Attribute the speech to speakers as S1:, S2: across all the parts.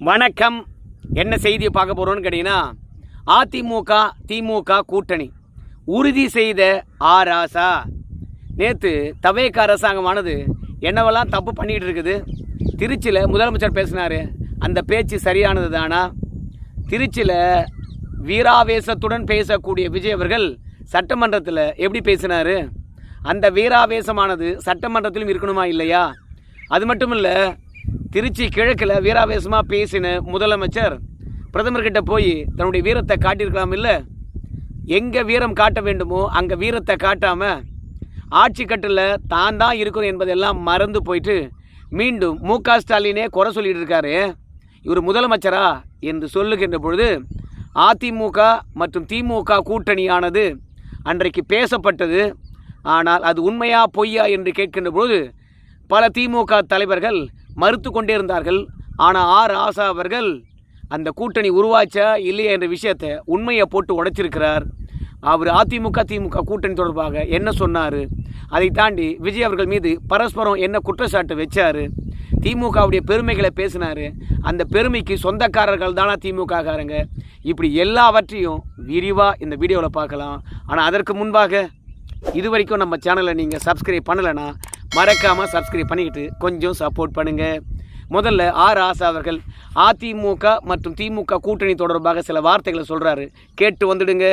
S1: வணக்கம். என்ன செய்தியை பார்க்க போகிறோன்னு கேட்டிங்கன்னா, அதிமுக திமுக கூட்டணி உறுதி செய்த ராசா. நேற்று தவேக அரசாங்கமானது என்னவெல்லாம் தப்பு பண்ணிகிட்டு இருக்குது. திருச்சியில் முதலமைச்சர் பேசினார், அந்த பேச்சு சரியானது தானா? திருச்சியில் வீராவேசத்துடன் பேசக்கூடிய விஜய் அவர்கள் சட்டமன்றத்தில் எப்படி பேசினார்? அந்த வீராவேசமானது சட்டமன்றத்திலும் இருக்கணுமா இல்லையா? அது மட்டும் இல்லை, திருச்சி கிழக்கில் வீராவேசமாக பேசின முதலமைச்சர் பிரதமர்கிட்ட போய் தன்னுடைய வீரத்தை காட்டியிருக்கலாம் இல்லை? எங்கே வீரம் காட்ட வேண்டுமோ அங்கே வீரத்தை காட்டாமல் ஆட்சி கட்டில் தான் தான் இருக்கணும் என்பதெல்லாம் மறந்து போயிட்டு மீண்டும் மு.க. ஸ்டாலினே குறை சொல்லிட்டு இருக்காரு. இவர் முதலமைச்சரா என்று சொல்லுகின்ற பொழுது அதிமுக மற்றும் திமுக கூட்டணியானது அன்றைக்கு பேசப்பட்டது. ஆனால் அது உண்மையா பொய்யா என்று கேட்கின்ற பொழுது பல திமுக தலைவர்கள் மறுத்து கொண்டே இருந்தார்கள். ஆனால் ராசா அவர்கள் அந்த கூட்டணி உருவாச்சா இல்லையா என்ற விஷயத்தை உண்மையை போட்டு உடைச்சிருக்கிறார். அவர் அதிமுக திமுக கூட்டணி தொடர்பாக என்ன சொன்னார், அதை தாண்டி விஜய் அவர்கள் மீது பரஸ்பரம் என்ன குற்றச்சாட்டு வச்சார், திமுகவுடைய பெருமைகளை பேசினார், அந்த பெருமைக்கு சொந்தக்காரர்கள் தானா திமுககாரங்க, இப்படி எல்லாவற்றையும் விரிவாக இந்த வீடியோவில் பார்க்கலாம். ஆனால் அதற்கு முன்பாக இது வரைக்கும் நம்ம சேனலை நீங்கள் சப்ஸ்கிரைப் பண்ணலைன்னா மறக்காமல் சப்ஸ்கிரைப் பண்ணிக்கிட்டு கொஞ்சம் சப்போர்ட் பண்ணுங்கள். முதல்ல ராசா அவர்கள் அதிமுக மற்றும் திமுக கூட்டணி தொடர்பாக சில வார்த்தைகளை சொல்கிறாரு, கேட்டு வந்துடுங்க.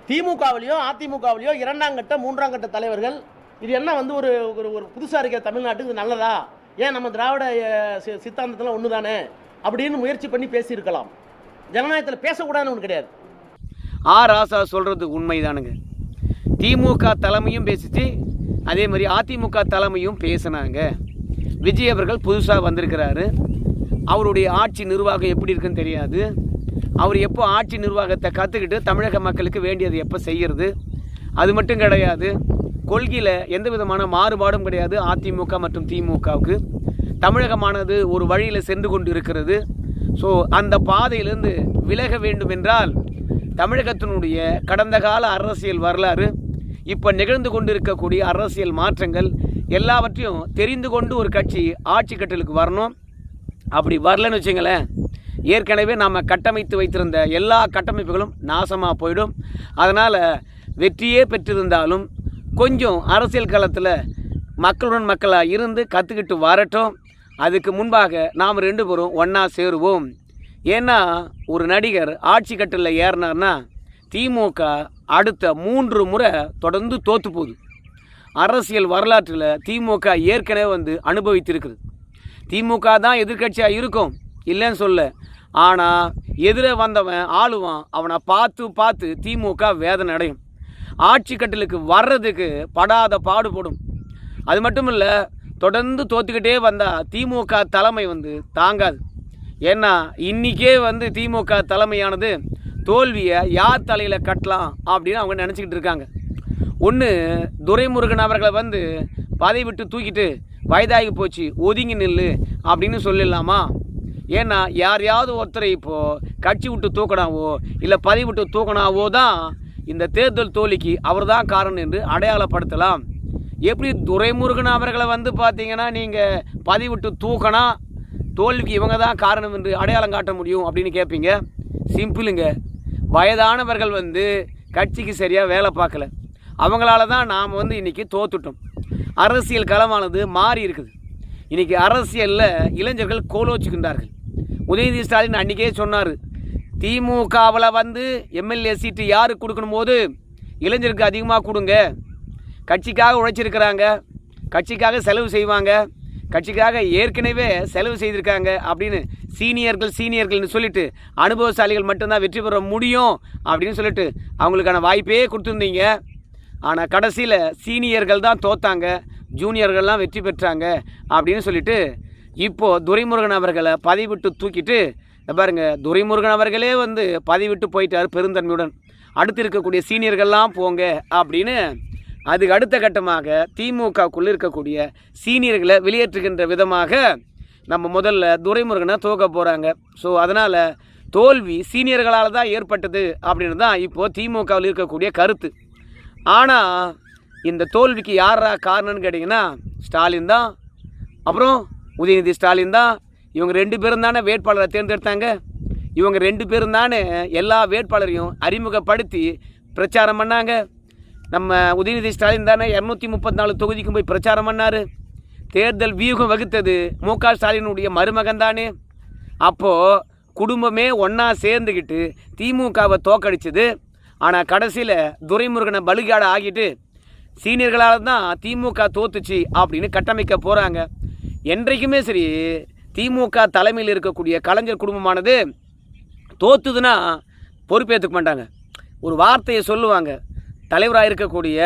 S2: திமுகவிலையோ அதிமுகவிலையோ இரண்டாம் கட்ட மூன்றாம் கட்ட தலைவர்கள் இது என்ன ஒரு ஒரு புதுசாக இருக்கிற தமிழ்நாட்டுக்கு இது நல்லதா, ஏன் நம்ம திராவிட சித்தாந்தத்தில் ஒன்று தானே அப்படின்னு முயற்சி பண்ணி பேசியிருக்கலாம். ஜனநாயகத்தில் பேசக்கூடாதுன்னு ஒன்று கிடையாது.
S1: ராசா சொல்கிறது உண்மைதானுங்க. திமுக தலைமையும் பேசிச்சு, அதே மாதிரி அதிமுக தலைமையும் பேசினாங்க. விஜய் அவர்கள் புதுசாக வந்திருக்கிறாரு. அவருடைய ஆட்சி நிர்வாகம் எப்படி இருக்குன்னு தெரியாது. அவர் எப்போ ஆட்சி நிர்வாகத்தை கற்றுக்கிட்டு தமிழக மக்களுக்கு வேண்டியது எப்போ செய்கிறது, அது மட்டும் கிடையாது. கொள்கையில் எந்த விதமான மாறுபாடும் கிடையாது. அதிமுக மற்றும் திமுகவுக்கு தமிழகமானது ஒரு வழியில் சென்று கொண்டு இருக்கிறது. ஸோ அந்த பாதையிலிருந்து விலக வேண்டும் என்றால் தமிழகத்தினுடைய கடந்த கால அரசியல் வரலாறு, இப்போ நிகழ்ந்து கொண்டு இருக்கக்கூடிய அரசியல் மாற்றங்கள் எல்லாவற்றையும் தெரிந்து கொண்டு ஒரு கட்சி ஆட்சி கட்டலுக்கு வரணும். அப்படி வரலன்னு வச்சுங்களேன், ஏற்கனவே நாம் கட்டமைத்து வைத்திருந்த எல்லா கட்டமைப்புகளும் நாசமாக போயிடும். அதனால் வெற்றியே பெற்றிருந்தாலும் கொஞ்சம் அரசியல் களத்தில் மக்களுடன் மக்களாக இருந்து கற்றுக்கிட்டு வரட்டும். அதுக்கு முன்பாக நாம் ரெண்டு பேரும் ஒன்றா சேருவோம். ஏன்னா ஒரு நடிகர் ஆட்சி கட்டலில் ஏறினார்னா திமுக அடுத்த 3 முறை தொடர்ந்து தோற்று போகுது. அரசியல் வரலாற்றில் திமுக ஏற்கனவே அனுபவித்திருக்குது. திமுக தான் எதிர்கட்சியாக இருக்கும், இல்லைன்னு சொல்ல. ஆனால் எதிரே வந்தவன் ஆளுவான், அவனை பார்த்து திமுக வேதனை அடையும். ஆட்சி கட்டலுக்கு வர்றதுக்கு படாத பாடுபடும். அது மட்டும் இல்லை, தொடர்ந்து தோற்றுக்கிட்டே வந்தால் திமுக தலைமை தாங்காது. ஏன்னா இன்றைக்கே திமுக தலைமையானது தோல்வியை யார் தலையில் கட்டலாம் அப்படின்னு அவங்க நினச்சிக்கிட்டு இருக்காங்க. ஒன்று, துரைமுருகன் அவர்களை பதவி விட்டு தூக்கிட்டு வயதாகி போச்சு ஒதுங்கி நில்லு அப்படின்னு சொல்லிடலாமா? ஏன்னா யாரையாவது ஒருத்தரை இப்போது கட்சி விட்டு தூக்கினாவோ இல்லை பதவி விட்டு தூக்கினாவோ தான் இந்த தேர்தல் தோல்விக்கு அவர் தான் காரணம் என்று அடையாளப்படுத்தலாம். எப்படி துரைமுருகன் அவர்களை பார்த்தீங்கன்னா நீங்கள் பதவி விட்டு தூக்கினா தோல்விக்கு இவங்க தான் காரணம் என்று அடையாளம் காட்ட முடியும் அப்படின்னு கேட்பீங்க. சிம்பிளுங்க. வயதானவர்கள் கட்சிக்கு சரியாக வேலை பார்க்கல, அவங்களால தான் நாம் இன்றைக்கி தோத்துட்டோம். அரசியல் களமானது மாறி இருக்குது. இன்றைக்கி அரசியலில் இளைஞர்கள் கோலோச்சுக்கின்றார்கள். உதயநிதி ஸ்டாலின் அன்றைக்கே சொன்னார், திமுகவில் எம்எல்ஏ சீட்டு யாருக்கு கொடுக்கணும் போது இளைஞருக்கு அதிகமாக கொடுங்க, கட்சிக்காக உழைச்சிருக்கிறாங்க, கட்சிக்காக செலவு செய்வாங்க, கட்சிக்காக ஏற்கனவே செலவு செய்திருக்காங்க அப்படின்னு சீனியர்கள்னு சொல்லிட்டு அனுபவசாலிகள் மட்டும்தான் வெற்றி பெற முடியும் அப்படின்னு சொல்லிட்டு அவங்களுக்கான வாய்ப்பே கொடுத்துருந்தீங்க. ஆனால் கடைசியில் சீனியர்கள் தான் தோத்தாங்க, ஜூனியர்கள்லாம் வெற்றி பெற்றாங்க அப்படின்னு சொல்லிட்டு இப்போது துரைமுருகன் அவர்களை பதவி விட்டு தூக்கிட்டு பாருங்கள், துரைமுருகன் அவர்களே பதவி விட்டு போயிட்டார் பெருந்தன்மையுடன். அடுத்து இருக்கக்கூடிய சீனியர்கள்லாம் போங்க அப்படின்னு அதுக்கு அடுத்த கட்டமாக திமுகக்குள்ளே இருக்கக்கூடிய சீனியர்களை வெளியேற்றுகின்ற விதமாக நம்ம முதல்ல துரைமுருகனை தூக்க போகிறாங்க. ஸோ அதனால் தோல்வி சீனியர்களால் தான் ஏற்பட்டது அப்படின்னு தான் இப்போது திமுகவில் இருக்கக்கூடிய கருத்து. ஆனால் இந்த தோல்விக்கு யாரா காரணம்னு கேட்டிங்கன்னா ஸ்டாலின் தான், அப்புறம் உதயநிதி ஸ்டாலின் தான், இவங்க 2 பேரும் தானே வேட்பாளரை தேர்ந்தெடுத்தாங்க. இவங்க 2 பேரும் தானே எல்லா வேட்பாளரையும் அறிமுகப்படுத்தி பிரச்சாரம் பண்ணாங்க. நம்ம உதயநிதி ஸ்டாலின் தானே 234 தொகுதிக்கும் போய் பிரச்சாரம் பண்ணார். தேர்தல் வியூகம் வகுத்தது மு.க. ஸ்டாலினுடைய மருமகன் தானே. அப்போது குடும்பமே ஒன்றா சேர்ந்துக்கிட்டு திமுகவை தோக்கடிச்சது. ஆனால் கடைசியில் துரைமுருகனை பலிகாட ஆகிட்டு சீனியர்களால் தான் திமுக தோத்துச்சு அப்படின்னு கட்டமைக்க போகிறாங்க. என்றைக்குமே சரி திமுக தலைமையில் இருக்கக்கூடிய கலைஞர் குடும்பமானது தோத்துதுன்னா பொறுப்பேற்றுக்க மாட்டாங்க. ஒரு வார்த்தையை சொல்லுவாங்க, தலைவராக இருக்கக்கூடிய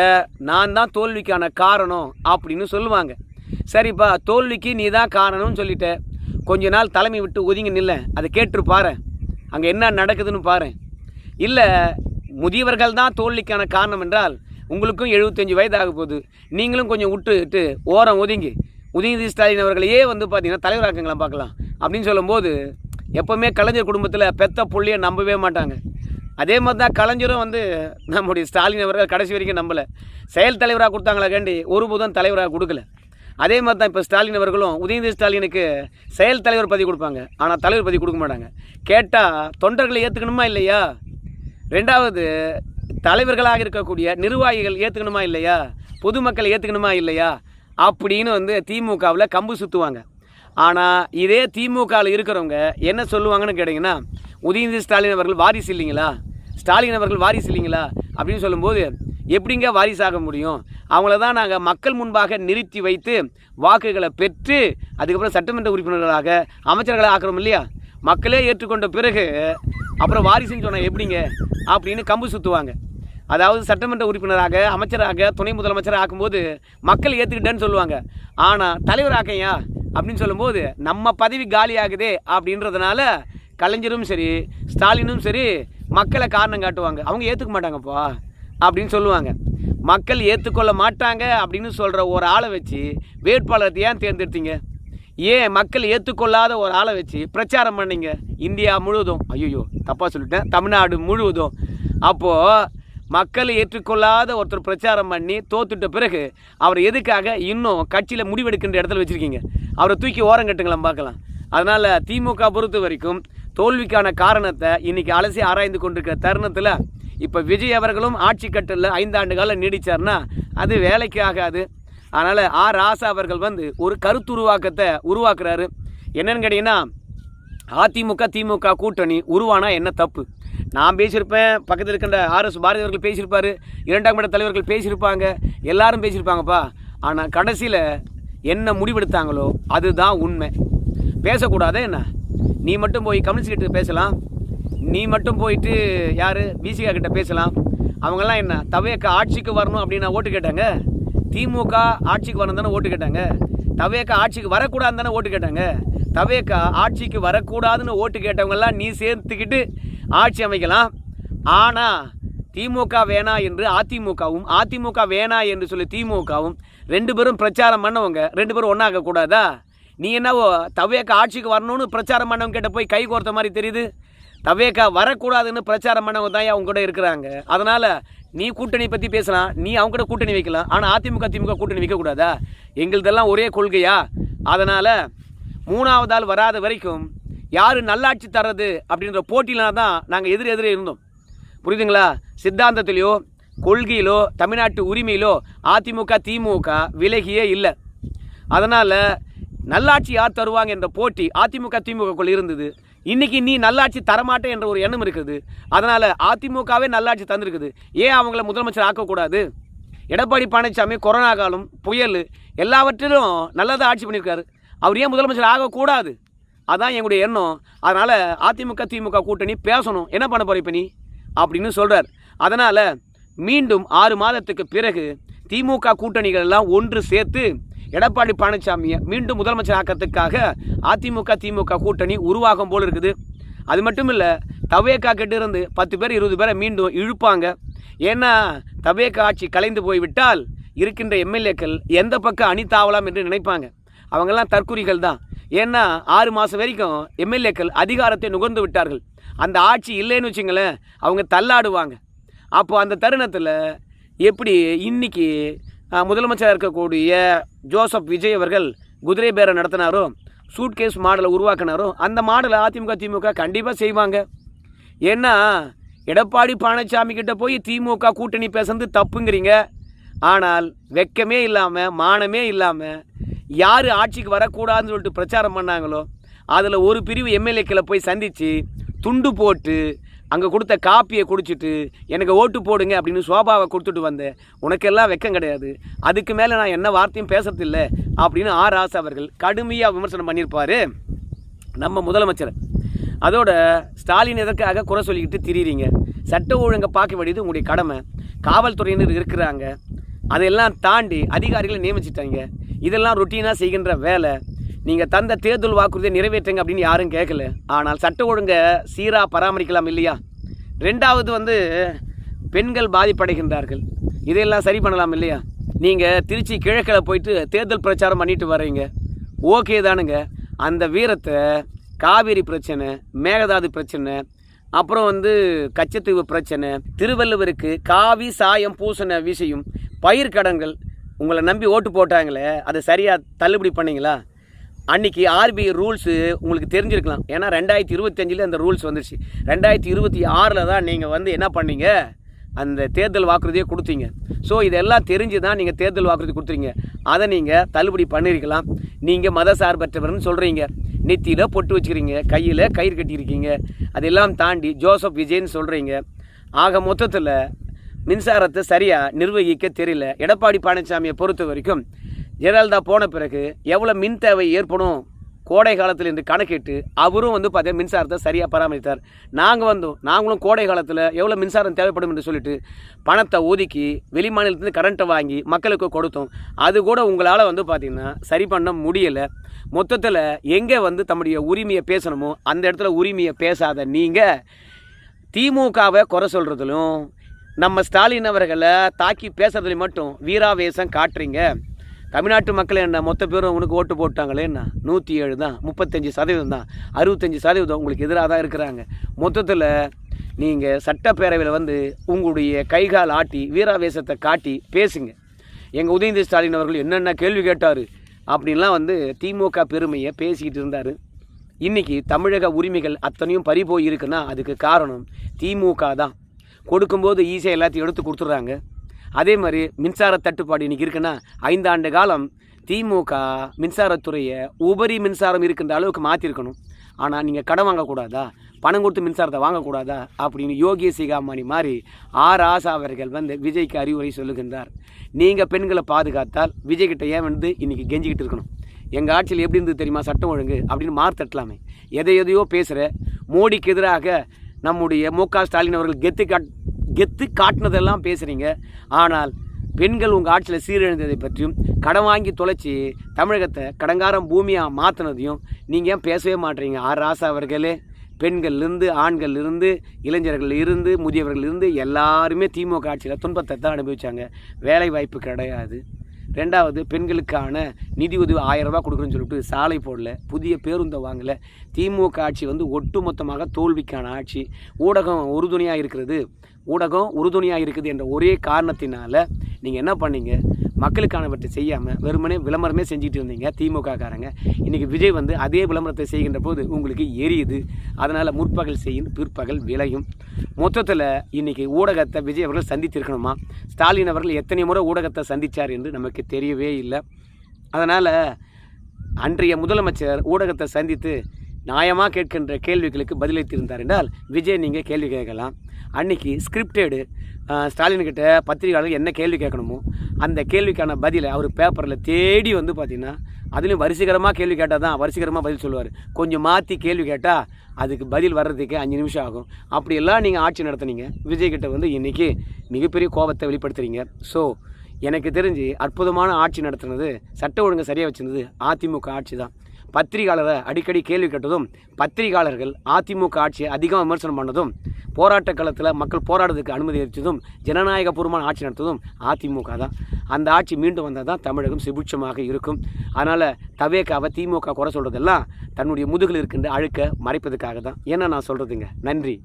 S1: நான் தான் தோல்விக்கான காரணம் அப்படின்னு சொல்லுவாங்க. சரிப்பா, தோல்விக்கு நீ தான் காரணம்னு சொல்லிட்ட, கொஞ்ச நாள் தலைமை விட்டு ஒதுங்கி நில்ல, அதை கேட்டு பாரு, அங்கே என்ன நடக்குதுன்னு பாரு. இல்லை முதியவர்கள் தான் தோல்விக்கான காரணம் என்றால் உங்களுக்கும் 75 வயது ஆக போகுது, நீங்களும் கொஞ்சம் விட்டு ஓரம் ஒதுங்கி உதயநிதி ஸ்டாலின் அவர்களையே வந்து பார்த்தீங்கன்னா தலைவராக்குங்களா பார்க்கலாம் அப்படின்னு சொல்லும்போது எப்போவுமே கலைஞர் குடும்பத்தில் பெத்த புள்ளியை நம்பவே மாட்டாங்க. அதே மாதிரி தான் கலைஞரும் வந்து நம்முடைய ஸ்டாலின் அவர்கள் கடைசி வரைக்கும் நம்பலை. செயல் தலைவராக கொடுத்தாங்களா கேண்டி ஒருபோதும் தலைவராக கொடுக்கல. அதே மாதிரி தான் இப்போ ஸ்டாலின் அவர்களும் உதயநிதி ஸ்டாலினுக்கு செயல் தலைவர் பதவி கொடுப்பாங்க, ஆனால் தலைவர் பதவி கொடுக்க மாட்டாங்க. கேட்டால் தொண்டர்களை ஏற்றுக்கணுமா இல்லையா, ரெண்டாவது தலைவர்களாக இருக்கக்கூடிய நிர்வாகிகள் ஏற்றுக்கணுமா இல்லையா, பொதுமக்கள் ஏற்றுக்கணுமா இல்லையா அப்படின்னு வந்து திமுகவில் கம்பு சுற்றுவாங்க. ஆனால் இதே திமுகவில் இருக்கிறவங்க என்ன சொல்லுவாங்கன்னு கேட்டிங்கன்னா, உதயநிதி ஸ்டாலின் அவர்கள் வாரிசு இல்லைங்களா, ஸ்டாலின் அவர்கள் வாரிசு இல்லைங்களா அப்படின்னு சொல்லும்போது எப்படிங்க வாரிசாக முடியும், அவங்கள தான் நாங்கள் மக்கள் முன்பாக நிறுத்தி வைத்து வாக்குகளை பெற்று அதுக்கப்புறம் சட்டமன்ற உறுப்பினர்களாக அமைச்சர்களாக ஆக்கிறோம் இல்லையா, மக்களே ஏற்றுக்கொண்ட பிறகு அப்புறம் வாரிசுன்னு சொன்னால் எப்படிங்க அப்படின்னு கம்பு சுற்றுவாங்க. அதாவது சட்டமன்ற உறுப்பினராக அமைச்சராக துணை முதலமைச்சராக ஆக்கும்போது மக்கள் ஏற்றுக்கிட்டேன்னு சொல்லுவாங்க, ஆனால் தலைவர் ஆக்கையா அப்படின்னு சொல்லும்போது நம்ம பதவி காலி ஆகுதே அப்படின்றதுனால கலைஞரும் சரி ஸ்டாலினும் சரி மக்களை காரணம் காட்டுவாங்க, அவங்க ஏற்றுக்க மாட்டாங்கப்பா அப்படின்னு சொல்லுவாங்க. மக்கள் ஏற்றுக்கொள்ள மாட்டாங்க அப்படின்னு சொல்கிற ஒரு ஆளை வச்சு வேட்பாளரை ஏன் தேர்ந்தெடுத்தீங்க, ஏன் மக்கள் ஏற்றுக்கொள்ளாத ஒரு ஆளை வச்சு பிரச்சாரம் பண்ணிங்க இந்தியா முழுவதும், ஐயோ தப்பாக சொல்லிட்டேன், தமிழ்நாடு முழுவதும். அப்போது மக்கள் ஏற்றுக்கொள்ளாத ஒருத்தர் பிரச்சாரம் பண்ணி தோத்துட்ட பிறகு அவர் எதுக்காக இன்னும் கட்சியில் முடிவெடுக்கின்ற இடத்துல வச்சுருக்கீங்க, அவரை தூக்கி ஓரம் கட்டுங்களாம் பார்க்கலாம். அதனால் திமுக பொறுத்த வரைக்கும் தோல்விக்கான காரணத்தை இன்றைக்கி அலசி ஆராய்ந்து கொண்டிருக்கிற தருணத்தில் இப்போ விஜய் அவர்களும் ஆட்சி கட்டலில் 5 ஆண்டு காலம் நீடித்தார்னா அது வேலைக்கு ஆகாது. அதனால் ராசா அவர்கள் வந்து ஒரு கருத்துருவாக்கத்தை உருவாக்குறாரு. என்னென்னு கேட்டிங்கன்னா, அதிமுக திமுக கூட்டணி உருவானா என்ன தப்பு, நான் பேசியிருப்பேன், பக்கத்தில் இருக்கின்ற ஆர்எஸ் பாரதி அவர்கள் பேசியிருப்பார், 2ஆம் இட தலைவர்கள் பேசியிருப்பாங்க, எல்லாரும் பேசியிருப்பாங்கப்பா. ஆனால் கடைசியில் என்ன முடிவெடுத்தாங்களோ அதுதான் உண்மை. பேசக்கூடாதே என்ன, நீ மட்டும் போய் கம்யூனிஸ்ட் கிட்ட பேசலாம், நீ மட்டும் போயிட்டு யார் விசிகா கிட்ட பேசலாம், அவங்கெல்லாம் என்ன தவேக ஆட்சிக்கு வரணும் அப்படின்னு ஓட்டு கேட்டாங்க, திமுக ஆட்சிக்கு வரணும் தானே ஓட்டு கேட்டாங்க, தவேக ஆட்சிக்கு வரக்கூடாதுன்னு தானே ஓட்டு கேட்டாங்க. தவேக ஆட்சிக்கு வரக்கூடாதுன்னு ஓட்டு கேட்டவங்கெல்லாம் நீ சேர்த்துக்கிட்டு ஆட்சி அமைக்கலாம். ஆனால் திமுக வேணா என்று அதிமுகவும் அதிமுக வேணா என்று சொல்லி திமுகவும் 2 பேரும் பிரச்சாரம் பண்ணவங்க 2 பேரும் ஒன்றாக கூடாதா? நீ என்னவோ தவேக ஆட்சிக்கு வரணும்னு பிரச்சாரம் பண்ணவங்க கிட்ட போய் கை கோர்த்த மாதிரி தெரியுது. தவேக வரக்கூடாதுன்னு பிரச்சாரம் பண்ணவங்க தான் அவங்க கூட இருக்கிறாங்க. அதனால் நீ கூட்டணி பற்றி பேசலாம், நீ அவங்க கூட கூட்டணி வைக்கலாம், ஆனால் அதிமுக திமுக கூட்டணி வைக்கக்கூடாதா? எங்களுதெல்லாம் ஒரே கொள்கையா? அதனால் 3வது ஆள் வராத வரைக்கும் யார் நல்லாட்சி தர்றது அப்படின்ற போட்டியிலாம் தான் நாங்கள் எதிரே இருந்தோம். புரியுதுங்களா? சித்தாந்தத்திலையோ கொள்கையிலோ தமிழ்நாட்டு உரிமையிலோ அதிமுக திமுக விலகியே இல்லை. அதனால் நல்லாட்சி யார் தருவாங்க என்ற போட்டி அதிமுக திமுகக்குள் இருந்தது. இன்றைக்கி நீ நல்லாட்சி தரமாட்டே என்ற ஒரு எண்ணம் இருக்குது. அதனால் அதிமுகவே நல்லாட்சி தந்திருக்குது, ஏன் அவங்கள முதலமைச்சர் ஆக்கக்கூடாது? எடப்பாடி பழனிசாமி கொரோனா காலம் புயல் எல்லாவற்றிலும் நல்லதாக ஆட்சி பண்ணியிருக்காரு, அவர் ஏன் முதலமைச்சர் ஆகக்கூடாது? அதான் எங்களுடைய எண்ணம். அதனால் அதிமுக திமுக கூட்டணி பேசணும், என்ன பண்ண போகிற இப்போ நீ அப்படின்னு சொல்கிறார். அதனால் மீண்டும் 6 மாதத்துக்கு பிறகு திமுக கூட்டணிகள் எல்லாம் ஒன்று சேர்த்து எடப்பாடி பழனிசாமியை மீண்டும் முதலமைச்சர் ஆக்கிறதுக்காக அதிமுக திமுக கூட்டணி உருவாகும் போல் இருக்குது. அது மட்டும் இல்லை, தவேகா கிட்ட இருந்து 10 பேர் 20 பேரை மீண்டும் இழுப்பாங்க. ஏன்னா தவேகா ஆட்சி கலைந்து போய்விட்டால் இருக்கின்ற எம்எல்ஏக்கள் எந்த பக்கம் அணி தாவலாம் என்று நினைப்பாங்க. அவங்கெல்லாம் தற்குறிகள் தான். ஏன்னா 6 மாதம் வரைக்கும் எம்எல்ஏக்கள் அதிகாரத்தை நுகர்ந்து விட்டார்கள். அந்த ஆட்சி இல்லைன்னு வச்சுங்களேன், அவங்க தள்ளாடுவாங்க. அப்போது அந்த தருணத்தில் எப்படி இன்றைக்கி முதலமைச்சராக இருக்கக்கூடிய ஜோசப் விஜய் அவர்கள் குதிரை பேரம் நடத்தினாரோ சூட்கேஸ் மாடலை உருவாக்கினாரோ அந்த மாடலை அதிமுக திமுக கண்டிப்பாக செய்வாங்க. ஏன்னா எடப்பாடி பழனிசாமி கிட்ட போய் திமுக கூட்டணி பேசுறது தப்புங்கிறீங்க. ஆனால் வெக்கமே இல்லாமல் மானமே இல்லாமல் யார் ஆட்சிக்கு வரக்கூடாதுன்னு சொல்லிட்டு பிரச்சாரம் பண்ணாங்களோ அதில் ஒரு பிரிவு எம்எல்ஏக்களை போய் சந்தித்து துண்டு போட்டு அங்கே கொடுத்த காப்பியை குடிச்சிட்டு எனக்கு ஓட்டு போடுங்க அப்படின்னு சோபாவை கொடுத்துட்டு வந்தேன். உனக்கெல்லாம் வெக்கம் கிடையாது, அதுக்கு மேலே நான் என்ன வார்த்தையும் பேசுறதில்ல அப்படின்னு ராசா அவர்கள் கடுமையாக விமர்சனம் பண்ணியிருப்பார் நம்ம முதலமைச்சர். அதோட ஸ்டாலின் எதற்காக குறை சொல்லிக்கிட்டு திரிறீங்க? சட்ட ஒழுங்கை பார்க்க வேண்டியது உங்களுடைய கடமை. காவல்துறையினர் இருக்கிறாங்க, அதையெல்லாம் தாண்டி அதிகாரிகளை நியமிச்சிட்டாங்க. இதெல்லாம் ரொட்டீனாக செய்கின்ற வேலை. நீங்கள் தந்த தேர்தல் வாக்குறுதியை நிறைவேற்றுங்க அப்படின்னு யாரும் கேட்கல. ஆனால் சட்ட ஒழுங்கை சீராக பராமரிக்கலாம் இல்லையா? ரெண்டாவது பெண்கள் பாதிப்படைகின்றார்கள், இதையெல்லாம் சரி பண்ணலாம் இல்லையா? நீங்கள் திருச்சி கிழக்கில் போயிட்டு தேர்தல் பிரச்சாரம் பண்ணிட்டு வர்றீங்க, ஓகே தானுங்க. அந்த வீரத்தை காவேரி பிரச்சனை, மேகதாது பிரச்சனை, அப்புறம் கச்சத்தீவு பிரச்சனை, திருவள்ளுவருக்கு காவி சாயம் பூசண விஷயம், பயிர்க்கடன்கள், உங்களை நம்பி ஓட்டு போட்டாங்களே அதை சரியாக தள்ளுபடி பண்ணிங்களா? அன்றைக்கி ஆர்பிஐ ரூல்ஸு உங்களுக்கு தெரிஞ்சிருக்கலாம். ஏன்னா 2025 அந்த ரூல்ஸ் வந்துருச்சு. 2026 தான் நீங்கள் என்ன பண்ணீங்க, அந்த தேர்தல் வாக்குறுதியை கொடுத்தீங்க. ஸோ இதெல்லாம் தெரிஞ்சு தான் நீங்கள் தேர்தல் வாக்குறுதி கொடுத்துறீங்க. அதை நீங்கள் தள்ளுபடி பண்ணியிருக்கலாம். நீங்கள் மத சார்பற்றவர்னு சொல்கிறீங்க, நெத்தியில் பொட்டு வச்சுக்கிறீங்க, கையில் கயிறு கட்டியிருக்கீங்க, அதெல்லாம் தாண்டி ஜோசப் விஜய்ன்னு சொல்கிறீங்க. ஆக மொத்தத்தில் மின்சாரத்தை சரியாக நிர்வகிக்க தெரியல. எடப்பாடி பழனிசாமியை பொறுத்த வரைக்கும் ஜெயலலிதா போன பிறகு எவ்வளோ மின் தேவை ஏற்படும் கோடை காலத்தில் என்று கணக்கிட்டு அவரும் பார்த்தீங்கன்னா மின்சாரத்தை சரியாக பராமரித்தார். நாங்களும் கோடை காலத்தில் எவ்வளோ மின்சாரம் தேவைப்படும் என்று சொல்லிட்டு பணத்தை ஒதுக்கி வெளி மாநிலத்துலேருந்து கரண்ட்டை வாங்கி மக்களுக்கு கொடுத்தோம். அது கூட உங்களால் பார்த்திங்கன்னா சரி பண்ண முடியலை. மொத்தத்தில் எங்கே தம்முடைய உரிமையை பேசணுமோ அந்த இடத்துல உரிமையை பேசாத நீங்கள் திமுகவை குறை சொல்கிறதுலும் நம்ம ஸ்டாலின் அவர்களை தாக்கி பேசுறதுலையும் மட்டும் வீராவேசம் காட்டுறீங்க. தமிழ்நாட்டு மக்கள் என்ன மொத்த பேரும் உனக்கு ஓட்டு போட்டாங்களே என்ன 107 தான், 35% தான், 65% உங்களுக்கு எதிராக தான் இருக்கிறாங்க. மொத்தத்தில் நீங்கள் சட்டப்பேரவையில் உங்களுடைய கைகால் ஆட்டி வீராவேசத்தை காட்டி பேசுங்க. எங்கள் உதயநிதி ஸ்டாலின் அவர்கள் என்னென்ன கேள்வி கேட்டார் அப்படின்லாம் திமுக பெருமையை பேசிக்கிட்டு இருந்தார். இன்றைக்கி தமிழக உரிமைகள் அத்தனையும் பறி போய் இருக்குன்னா அதுக்கு காரணம் திமுக தான். கொடுக்கும்போது ஈஸியாக எல்லாத்தையும் எடுத்து கொடுத்துட்றாங்க. அதே மாதிரி மின்சார தட்டுப்பாடு இன்றைக்கி இருக்குன்னா 5 ஆண்டு காலம் திமுக மின்சாரத்துறையை உபரி மின்சாரம் இருக்கின்ற அளவுக்கு மாற்றிருக்கணும். ஆனால் நீங்கள் கடன் வாங்கக்கூடாதா, பணம் கொடுத்து மின்சாரத்தை வாங்கக்கூடாதா அப்படின்னு யோகி சிகாமணி மாதிரி ராசா அவர்கள் விஜய்க்கு அறிவுரை சொல்லுகின்றார். நீங்கள் பெண்களை பாதுகாத்தால் விஜய்கிட்ட ஏன் இன்றைக்கி கெஞ்சிக்கிட்டு இருக்கணும்? எங்கள் ஆட்சியில் எப்படி இருந்தது தெரியுமா சட்டம் ஒழுங்கு அப்படின்னு மார்த்தட்டலாமே. எதையோ பேசுகிற மோடிக்கு எதிராக நம்முடைய மு.க. ஸ்டாலின் அவர்கள் கெத்து காட்டினதெல்லாம் பேசுகிறீங்க. ஆனால் பெண்கள் உங்கள் ஆட்சியில் சீரழிந்ததை பற்றியும் கடன் வாங்கி தொலைச்சி தமிழகத்தை கடங்காரம் பூமியாக மாற்றினதையும் நீங்கள் ஏன் பேசவே மாட்டீங்க? ராசா அவர்களே, பெண்கள்லேருந்து ஆண்கள்லேருந்து இளைஞர்கள் இருந்து முதியவர்கள் இருந்து எல்லாருமே திமுக ஆட்சியில் துன்பத்தை தான் அனுபவித்தாங்க. வேலை வாய்ப்பு கிடையாது. ரெண்டாவது, பெண்களுக்கான நிதி உதவி 1000 ரூபா கொடுக்குறேன்னு சொல்லிட்டு சாலை போடல, புதிய பேருந்தை வாங்கலை. திமுக ஆட்சி ஒட்டுமொத்தமாக தோல்விக்கான ஆட்சி. ஊடகம் உறுதுணையாக இருக்குது என்ற ஒரே காரணத்தினால நீங்கள் என்ன பண்ணீங்க? மக்களுக்கானவற்றை செய்யாமல் வெறுமனே விளம்பரமே செஞ்சுட்டு இருந்தீங்க திமுககாரங்க. இன்றைக்கி விஜய் அதே விளம்பரத்தை செய்கின்ற போது உங்களுக்கு எரியுது. அதனால் முற்பகல் செய்யும் பிற்பகல் விளையும். மொத்தத்தில் இன்றைக்கி ஊடகத்தை விஜய் அவர்கள் சந்தித்திருக்கணுமா? ஸ்டாலின் அவர்கள் எத்தனை முறை ஊடகத்தை சந்தித்தார் என்று நமக்கு தெரியவே இல்லை. அதனால் அன்றைய முதலமைச்சர் ஊடகத்தை சந்தித்து நியாயமாக கேட்கின்ற கேள்விகளுக்கு பதிலளித்திருந்தார் என்றால் விஜய் நீங்கள் கேள்வி கேட்கலாம். அன்றைக்கி ஸ்கிரிப்டடு ஸ்டாலின்கிட்ட பத்திரிகையாளர்கள் என்ன கேள்வி கேட்கணுமோ அந்த கேள்விக்கான பதிலை அவர் பேப்பரில் தேடி பார்த்திங்கன்னா அதுலேயும் வரிசைகரமாக கேள்வி கேட்டால் தான் வரிசைகரமாக பதில் சொல்லுவார். கொஞ்சம் மாற்றி கேள்வி கேட்டால் அதுக்கு பதில் வர்றதுக்கு 5 நிமிஷம் ஆகும். அப்படியெல்லாம் நீங்கள் ஆட்சி நடத்துனீங்க. விஜய்கிட்ட இன்றைக்கி மிகப்பெரிய கோபத்தை வெளிப்படுத்துகிறீங்க. ஸோ எனக்கு தெரிஞ்சு அற்புதமான ஆட்சி நடத்துனது, சட்ட ஒழுங்கை சரியாக வச்சுருந்தது அதிமுக ஆட்சி தான். பத்திரிகையாளரை அடிக்கடி கேள்வி கேட்டதும், பத்திரிகையாளர்கள் அதிமுக ஆட்சியை அதிகம் விமர்சனம் பண்ணதும், போராட்ட காலத்தில் மக்கள் போராடுறதுக்கு அனுமதி அளித்ததும், ஜனநாயகபூர்வமான ஆட்சி நடத்ததும் அதிமுக தான். அந்த ஆட்சி மீண்டும் வந்தால் தான் தமிழகம் சுபிட்சமாக இருக்கும். அதனால் தவேகாவை திமுக குறை சொல்கிறதெல்லாம் தன்னுடைய முதுகில் இருக்கின்ற அழுக்க மறைப்பதுக்காக தான். ஏன்னா நான் சொல்கிறதுங்க. நன்றி.